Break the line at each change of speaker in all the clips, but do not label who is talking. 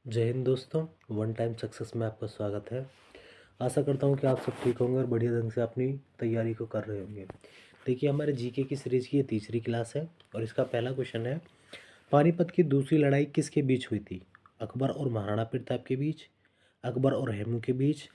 जय हिंद दोस्तों। One time success में आपका स्वागत है। आशा करता हूँ कि आप सब ठीक होंगे और बढ़िया ढंग से अपनी तैयारी को कर रहे होंगे। देखिए, हमारे जीके की सीरीज की ये तीसरी क्लास है और इसका पहला क्वेश्चन है, पानीपत की दूसरी लड़ाई किसके बीच हुई थी? अकबर और महाराणा प्रताप के बीच, अकबर और हेमू के बीच,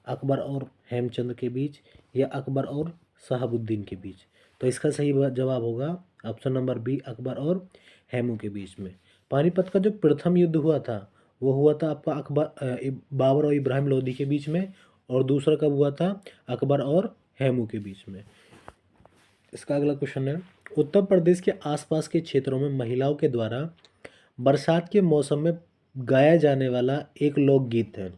अकबर और हेमचंद्र के बीच, या अकबर और शहाबुद्दीन के बीच? तो इसका सही जवाब होगा ऑप्शन नंबर बी, अकबर और हेमू के बीच में। पानीपत का जो प्रथम युद्ध हुआ था वो हुआ था आपका बाबर और इब्राहिम लोदी के बीच में, और दूसरा कब हुआ था? अकबर और हेमू के बीच में। इसका अगला क्वेश्चन है, उत्तर प्रदेश के आसपास के क्षेत्रों में महिलाओं के द्वारा बरसात के मौसम में गाया जाने वाला एक लोकगीत है,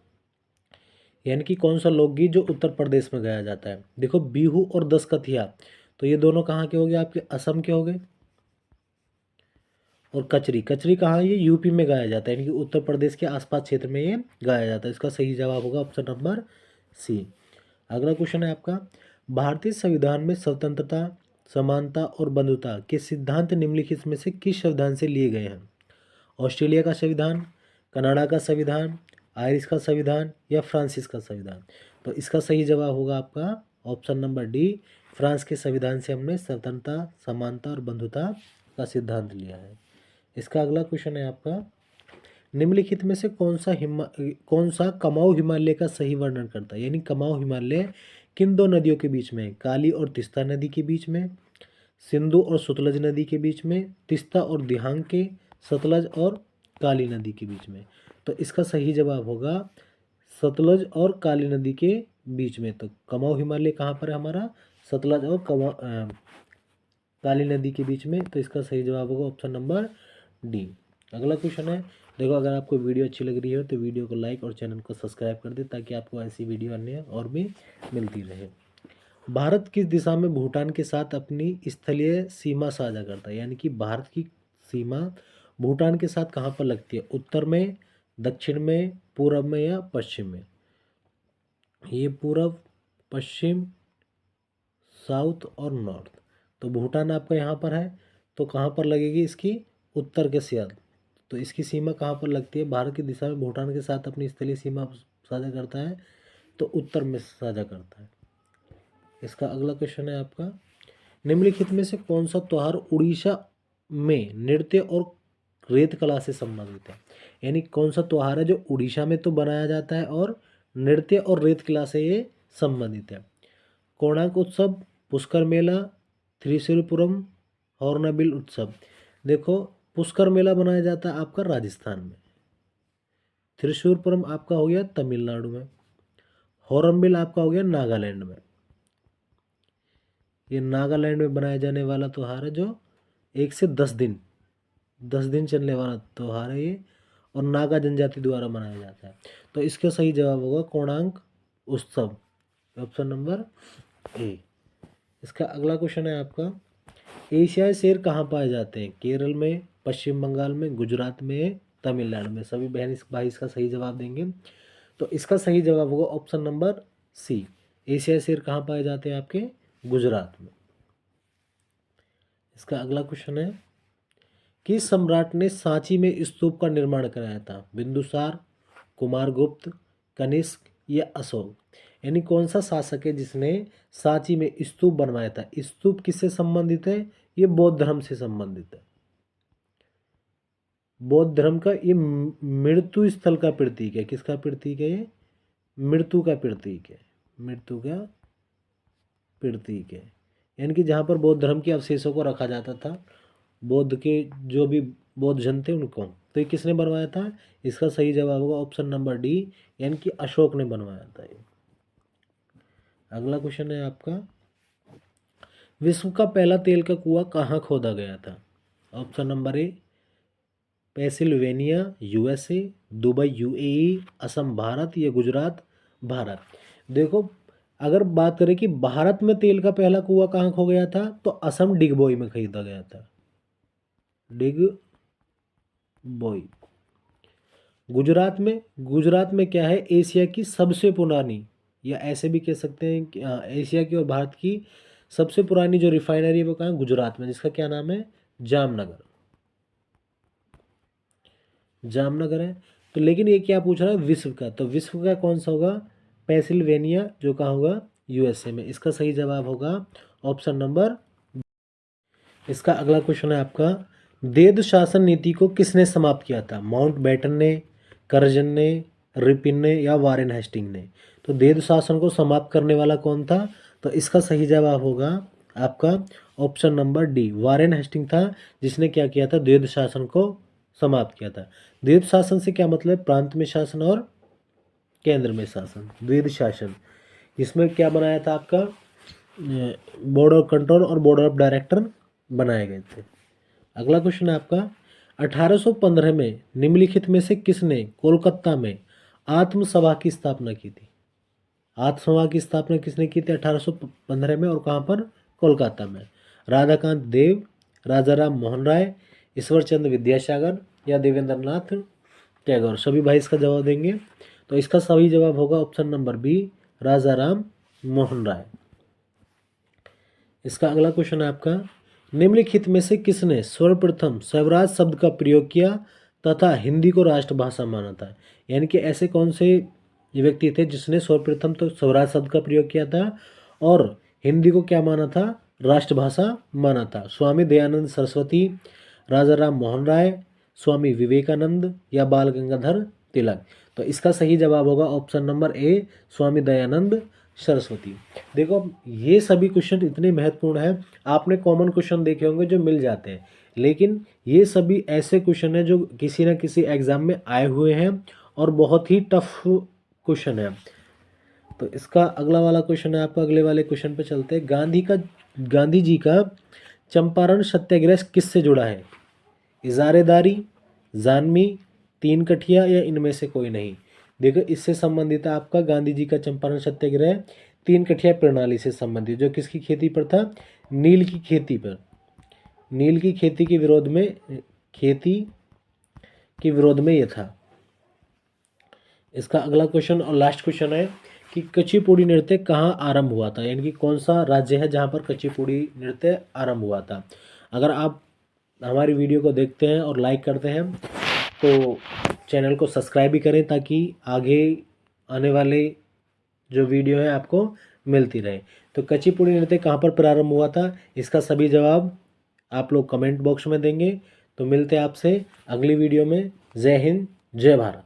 यानी कि कौन सा लोकगीत जो उत्तर प्रदेश में गाया जाता है? देखो, बिहू और दसकथिया, तो ये दोनों कहाँ के हो गए? आपके असम के हो गए। और कचरी, कचरी कहाँ है? ये यूपी में गाया जाता है, यानी कि उत्तर प्रदेश के आसपास क्षेत्र में ये गाया जाता है। इसका सही जवाब होगा ऑप्शन नंबर सी। अगला क्वेश्चन है आपका, भारतीय संविधान में स्वतंत्रता, समानता और बंधुता के सिद्धांत निम्नलिखित में से किस संविधान से लिए गए हैं? ऑस्ट्रेलिया का संविधान, कनाडा का संविधान, आयरिश का संविधान, या फ्रांसिस का संविधान? तो इसका सही जवाब होगा आपका ऑप्शन नंबर डी, फ्रांस के संविधान से हमने स्वतंत्रता, समानता और बंधुता का सिद्धांत लिया है। इसका अगला क्वेश्चन है आपका, निम्नलिखित में से कौन सा कमाऊ हिमालय का सही वर्णन करता है? यानी कमाऊ हिमालय किन दो नदियों के बीच में? काली और तीस्ता नदी के बीच में, सिंधु और सतलज नदी के बीच में, तीस्ता और दिहांग के, सतलज और काली नदी के बीच में? तो इसका सही जवाब होगा सतलज और काली नदी के बीच में। तो कमाऊ हिमालय कहाँ पर है हमारा? सतलज और काली नदी के बीच में। तो इसका सही जवाब होगा ऑप्शन नंबर डी। अगला क्वेश्चन है, देखो, अगर आपको वीडियो अच्छी लग रही है तो वीडियो को लाइक और चैनल को सब्सक्राइब कर दे, ताकि आपको ऐसी वीडियो अन्य और भी मिलती रहे। भारत किस दिशा में भूटान के साथ अपनी स्थलीय सीमा साझा करता है? यानी कि भारत की सीमा भूटान के साथ कहाँ पर लगती है? उत्तर में, दक्षिण में, पूर्व में, या पश्चिम में? ये पूर्व, पश्चिम, साउथ और नॉर्थ। तो भूटान आपका यहाँ पर है, तो कहाँ पर लगेगी इसकी? उत्तर के साथ। तो इसकी सीमा कहाँ पर लगती है? भारत की दिशा में भूटान के साथ अपनी स्थलीय सीमा साझा करता है, तो उत्तर में साझा करता है। इसका अगला क्वेश्चन है आपका, निम्नलिखित में से कौन सा त्योहार उड़ीसा में नृत्य और रेत कला से संबंधित है? यानी कौन सा त्योहार है जो उड़ीसा में तो बनाया जाता है और नृत्य और रेत कला से ये संबंधित है? कोणार्क उत्सव, पुष्कर मेला, त्रिशूरपुरम, हॉर्नबिल उत्सव। देखो, पुष्कर मेला बनाया जाता है आपका राजस्थान में, त्रिशूरपुरम आपका हो गया तमिलनाडु में, हॉर्नबिल आपका हो गया नागालैंड में। ये नागालैंड में बनाया जाने वाला त्योहार है, जो 1 से 10 दिन चलने वाला त्योहार है ये, और नागा जनजाति द्वारा मनाया जाता है। तो इसका सही जवाब होगा कोणार्क उत्सव, ऑप्शन नंबर ए। इसका अगला क्वेश्चन है आपका, एशियाई शेर कहाँ पाए जाते हैं? केरल में, पश्चिम बंगाल में, गुजरात में, तमिलनाडु में? सभी बहन इस भाई इसका सही जवाब देंगे। तो इसका सही जवाब होगा ऑप्शन नंबर सी, एशियाई शेर कहाँ पाए जाते हैं? आपके गुजरात में। इसका अगला क्वेश्चन है, किस सम्राट ने सांची में स्तूप का निर्माण कराया था? बिंदुसार, कुमारगुप्त, कनिष्क, या अशोक? यानी कौन सा शासक है जिसने सांची में स्तूप बनवाया था? स्तूप किससे संबंधित है? ये बौद्ध धर्म से संबंधित है। बौद्ध धर्म का ये मृत्यु स्थल का प्रतीक है। किसका प्रतीक है ये? मृत्यु का प्रतीक है। मृत्यु का प्रतीक है, यानी कि जहाँ पर बौद्ध धर्म के अवशेषों को रखा जाता था, बौद्ध के जो भी बौद्ध जन थे उनको। तो ये किसने बनवाया था? इसका सही जवाब होगा ऑप्शन नंबर डी, यानी कि अशोक ने बनवाया था ये। अगला क्वेश्चन है आपका, विश्व का पहला तेल का कुआं कहाँ खोदा गया था? Option number A, Pennsylvania USA, Dubai UAE, Assam Bharat, या गुजरात भारत? देखो, अगर बात करें कि भारत में तेल का पहला कुआं कहाँ खो गया था, तो असम डिगबोई में खरीदा गया था। डिगबोई। गुजरात में क्या है? एशिया की सबसे पुरानी, या ऐसे भी कह सकते हैं कि एशिया की और भारत की सबसे पुरानी जो रिफाइनरी है वो कहाँ है? गुजरात में, जिसका क्या नाम है? जामनगर। जामनगर है। तो लेकिन ये क्या पूछ रहा है, विश्व का, तो विश्व का कौन सा होगा, पेंसिल्वेनिया, जो कहाँ होगा, यूएसए में। इसका सही जवाब होगा ऑप्शन नंबर। इसका अगला क्वेश्चन है आपका, देद शासन नीति को किसने समाप्त किया था, माउंटबेटन ने, कर्जन ने, रिपिन ने या वारेन हेस्टिंग ने। तो देद शासन को समाप्त करने वाला कौन था, तो इसका सही जवाब होगा आपका option number D, Warren Hasting था जिसने क्या किया था, द्वैध शासन को समाप्त किया था। द्वैध शासन से क्या मतलब, प्रांत में शासन और केंद्र में शासन, द्वैध शासन। इसमें क्या बनाया था आपका, बोर्ड ऑफ कंट्रोल और बोर्ड ऑफ डायरेक्टर बनाए गए थे। अगला क्वेश्चन है आपका, 1815 में निम्नलिखित में से किसने कोलकाता में आत्म सभा की स्थापना की थी। आत्म सभा की स्थापना किसने की थी 1815 में, और कहाँ पर, कोलकाता में। राधाकांत देव, राजा राम मोहन राय, ईश्वर चंद्र विद्यासागर या देवेंद्र नाथ टैगोर। सभी भाई इसका जवाब देंगे। तो इसका सही जवाब होगा ऑप्शन नंबर बी, राजा राम मोहन राय। इसका अगला क्वेश्चन है आपका, निम्नलिखित में से किसने सर्वप्रथम स्वराज शब्द का प्रयोग किया तथा हिंदी को राष्ट्रभाषा माना था। यानी कि ऐसे कौन से व्यक्ति थे जिसने सर्वप्रथम तो स्वराज शब्द का प्रयोग किया था और हिंदी को क्या माना था, राष्ट्रभाषा माना था। स्वामी दयानंद सरस्वती, राजा राम मोहन राय, स्वामी विवेकानंद या बाल गंगाधर तिलक। तो इसका सही जवाब होगा option number A, Swami Dayanand Saraswati. देखो ये सभी क्वेश्चन इतने महत्वपूर्ण हैं, आपने कॉमन क्वेश्चन देखे होंगे जो मिल जाते हैं, लेकिन ये सभी ऐसे क्वेश्चन हैं जो किसी न किसी एग्जाम में आए हुए हैं और बहुत ही टफ क्वेश्चन है। तो इसका अगला वाला क्वेश्चन है आपका, अगले वाले क्वेश्चन पे चलते हैं। गांधी जी का चंपारण सत्याग्रह किससे जुड़ा है, इजारेदारी, जानवी, तीन कठिया या इनमें से कोई नहीं। देखो इससे संबंधित है आपका गांधी जी का चंपारण सत्याग्रह तीन कठिया प्रणाली से संबंधित, जो किसकी खेती पर था, नील की खेती पर। नील की खेती के विरोध में, खेती के विरोध में यह था। इसका अगला क्वेश्चन और लास्ट क्वेश्चन है कि कुचिपुड़ी नृत्य कहाँ आरंभ हुआ था, यानी कि कौन सा राज्य है जहाँ पर कुचिपुड़ी नृत्य आरंभ हुआ था। अगर आप हमारी वीडियो को देखते हैं और लाइक करते हैं तो चैनल को सब्सक्राइब भी करें ताकि आगे आने वाले जो वीडियो है आपको मिलती रहे। तो कुचिपुड़ी नृत्य कहाँ पर प्रारंभ हुआ था, इसका सभी जवाब आप लोग कमेंट बॉक्स में देंगे। तो मिलते हैं आपसे अगली वीडियो में। जय हिंद, जय भारत।